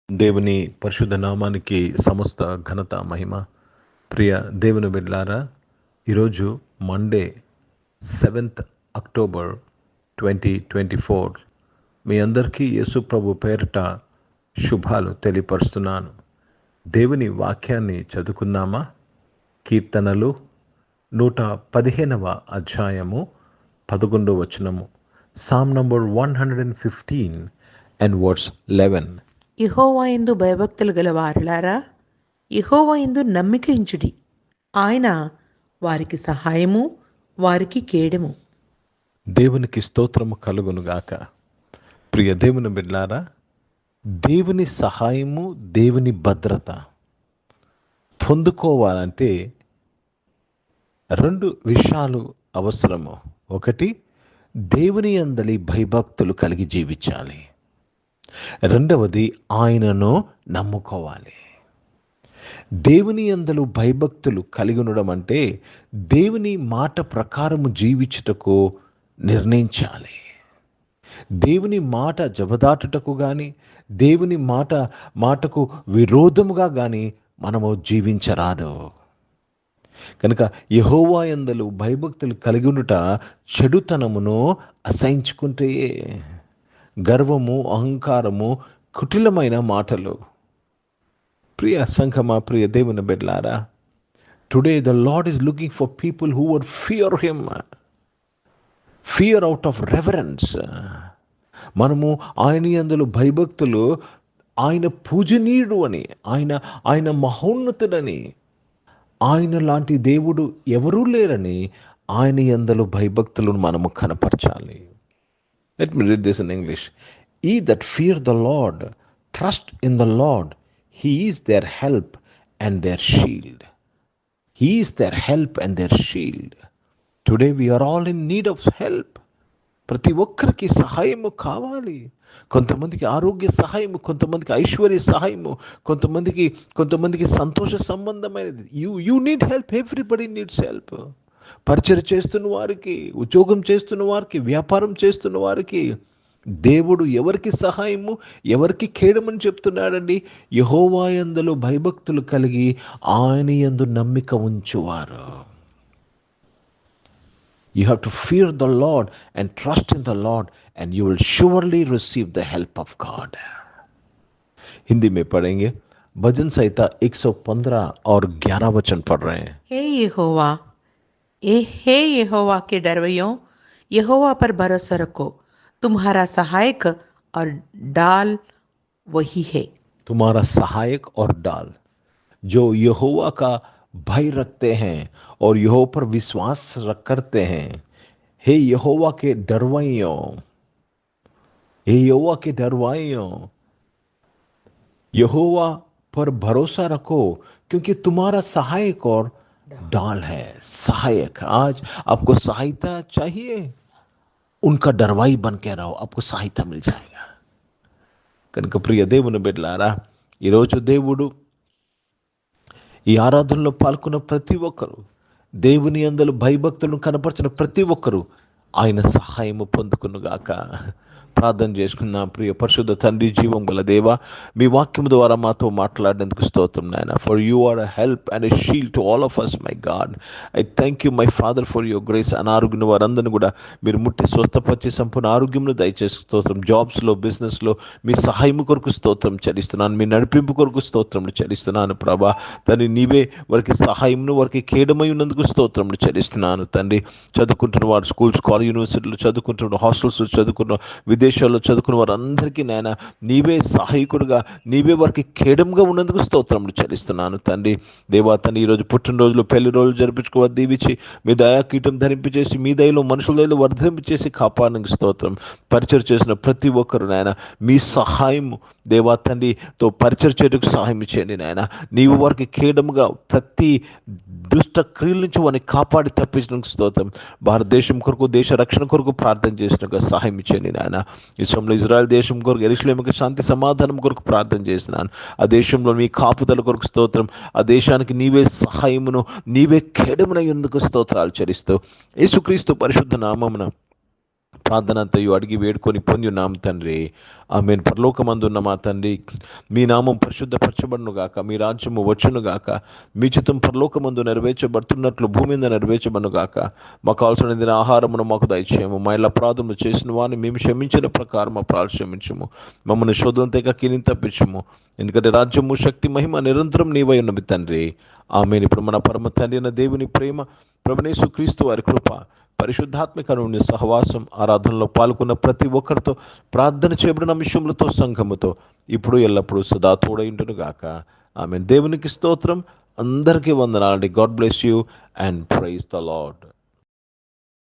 దేవుని పరిశుద్ధ నామానికి సమస్త ఘనత మహిమ. ప్రియ దేవుని బిడ్డలారా, ఈరోజు మండే 7th అక్టోబర్ 2024. మీ అందరికీ యేసు ప్రభు పేరిట శుభాలు తెలియపరుస్తున్నాను. దేవుని వాక్యాన్ని చదువుకుందామా? కీర్తనలు 115వ అధ్యాయము 11వ వచనము. Psalm number 115 and verse 11. యెహోవాయందు భయభక్తులు గల వారులారా, యెహోవాయందు నమ్మిక ఉంచుడి. ఆయన వారికి సహాయము, వారికి కేడము. దేవునికి స్తోత్రము కలుగునుగాక. ప్రియ దేవుని బిడ్డలారా, దేవుని సహాయము, దేవుని భద్రత పొందుకోవాలంటే 2 విషయాలు అవసరము. ఒకటి, దేవుని యందలి భయభక్తులు కలిగి జీవించాలి. రెండవది, ఆయనను నమ్ముకోవాలి. దేవుని యందలు భయభక్తులు కలిగి ఉండడం అంటే దేవుని మాట ప్రకారము జీవించుటకు నిర్ణయించాలి. దేవుని మాట జబదాటుటకు కానీ, దేవుని మాటకు విరోధముగా కానీ మనము జీవించరాదు. కనుక యెహోవా యందలు భయభక్తులు కలిగి ఉండుట చెడుతనమును అసహించుకుంటే, గర్వము, అహంకారము, కుటిలమైన మాటలు. ప్రియ సంఘమా, ప్రియ దేవుని బిడ్డలారా, today the lord is looking for people who would fear him, fear out of reverence. మనము ఆయన యందు భయభక్తులు, ఆయన పూజనీయుడు అని, ఆయన మహోన్నతుడని, ఆయన లాంటి దేవుడు ఎవరూ లేరని ఆయన యందు భయభక్తులను మనము కనపరచాలి. Let me read this in English. Ye that fear the Lord, trust in the Lord. He is their help and their shield. He is their help and their shield. Today we are all in need of help. ప్రతి ఒక్కరికి సహాయము కావాలి. కొంతమందికి ఆరోగ్య సహాయము, కొంతమందికి ఐశ్వర్య సహాయము, కొంతమందికి సంతోష సంబంధమైనది. You need help. Everybody needs help. పరిచయం చేస్తున్న వారికి, ఉద్యోగం చేస్తున్న వారికి, వ్యాపారం చేస్తున్న వారికి దేవుడు ఎవరికి సహాయము, ఎవరికి కేడమని చెప్తున్నాడండి? యెహోవా యందు భయభక్తులు కలిగి ఆయన యందు నమ్మిక ఉంచువారు. You have to fear the Lord and trust in the Lord, and you will surely receive the help of God. Hindi में पढ़ेंगे. भजन संहिता 115 और 11 वचन पढ़ रहे हैं. हे यहोवा के डरवैयों, यहोवा पर भरोसा रखो. तुम्हारा सहायक और डाल वही है. तुम्हारा सहायक और डाल, जो यहोवा का भय रखते हैं और यहोवा पर विश्वास करते हैं. हे यहोवा के डरवैयों, हे यहोवा के डरवैयों, यहोवा पर भरोसा रखो, क्योंकि तुम्हारा सहायक और डाल है. सहायक, आज आपको सहायता चाहिए, उनका डरवाई बन के रहो, आपको सहायता मिल जाएगा. కనుక ప్రియ దేవుని బిడ్డలారా, ఈరోజు దేవుడు ఈ ఆరాధనలో పాల్గొన్న ప్రతి ఒక్కరు, దేవుని యందు భయభక్తులను కనపరిచిన ప్రతి ఒక్కరు ఆయన సహాయము పొందుకునుగాక. ప్రార్థన చేసుకున్న ప్రియ పరిశుద్ధ తండ్రి, జీవం గల దేవా, మీ వాక్యము ద్వారా మాతో మాట్లాడేందుకు స్తోత్రం నాయన. For you are a help and a shield to all of us, my god. I thank you my father for your grace. అనారోగ్యం వారందరినీ కూడా మీరు ముట్టి స్వస్థపరిచి సంపూర్ణ ఆరోగ్యంలో దయచేసి స్తోత్రం. జాబ్స్లో, బిజినెస్లో మీ సహాయం కొరకు స్తోత్రం చెల్లిస్తున్నాను. మీ నడిపింపు కొరకు స్తోత్రం చెల్లిస్తున్నాను ప్రభా. తండ్రి, నీవే వారికి సహాయమును, వారికి కేడమై ఉన్నందుకు స్తోత్రం చెల్లిస్తున్నాను తండ్రి. చదువుకుంటున్న వారు స్కూల్స్, కాలేజ్, యూనివర్సిటీలో చదువుకుంటున్న, హాస్టల్స్ చదువుకున్న, విదేశాల్లో చదువుకున్న వారందరికీ నాయన నీవే సహాయకుడుగా, నీవే వారికి కేడంగా ఉన్నందుకు స్తోత్రములు చెల్లిస్తున్నాను తండ్రి. దేవా తండ్రి, ఈరోజు పుట్టినరోజులు, పెళ్లి రోజులు జరిపించుకోవాలి దీవించి మీ దయాకీటం ధరింపచేసి, మీ దయలో మనుషుల దయలో వర్ధింపచేసి కాపాడడానికి స్తోత్రం. పరిచయం చేసిన ప్రతి ఒక్కరు నాయన మీ సహాయము దేవా తండ్రితో పరిచయం చేయడానికి సహాయం చేయండి నాయన. నీవు వారికి కేడముగా ప్రతి దుష్ట క్రియల నుంచి వారిని కాపాడి తప్పించడానికి స్తోత్రం. భారతదేశం కొరకు, దేశ రక్షణ కొరకు ప్రార్థన చేసినగా సహాయం చేయండి నాయన. ఈ సమయంలో ఇజ్రాయెల్ దేశం కొరకు, యెరూషలేముకి శాంతి సమాధానం కొరకు ప్రార్థన చేస్తున్నాను. ఆ దేశంలో మీ కాపుదల కొరకు స్తోత్రం. ఆ దేశానికి నీవే సహాయమును, నీవే కేడమున ఎందుకు స్తోత్రాలు చెల్లిస్తూ యేసుక్రీస్తు పరిశుద్ధ నామమున ప్రార్థన అంతయు అడిగి వేడుకొని పొంది ఉన్నాం తండ్రి. ఆమేన్. పరలోకమందున్న మా తండ్రి, మీ నామం పరిశుద్ధపరచబడును గాక, మీ రాజ్యము వచ్చును గాక, మీ చిత్తం పరలోకమందు నెరవేర్చబడుతున్నట్లు భూమి మీద నెరవేర్చబడును గాక. మాకు కావాల్సిన ఆహారమును మాకు దయచేయము. మా ఇళ్ళ అపరాధములు చేసిన వారిని మేము క్షమించిన ప్రకారం మా అపరాధాలు క్షమించము. మమ్మల్ని శోధన తెగ కీని తప్పించము. ఎందుకంటే రాజ్యము, శక్తి, మహిమ నిరంతరం నీవై ఉన్నవి తండ్రి. ఆమేన్. ఇప్పుడు మన పరమ తండ్రి అయిన దేవుని ప్రేమ, ప్రభువైన యేసుక్రీస్తు వారి కృప, పరిశుద్ధాత్మికమైన సహవాసం, ఆరాధనలో పాల్గొన్న ప్రతి ఒక్కరితో, ప్రార్థన చేయబడిన విషయములతో, సంఘముతో ఇప్పుడు ఎల్లప్పుడూ సదా తోడైండును గాక. ఆమేన్. దేవునికి స్తోత్రం. అందరికీ వందనాలండి. God bless you and praise the lord.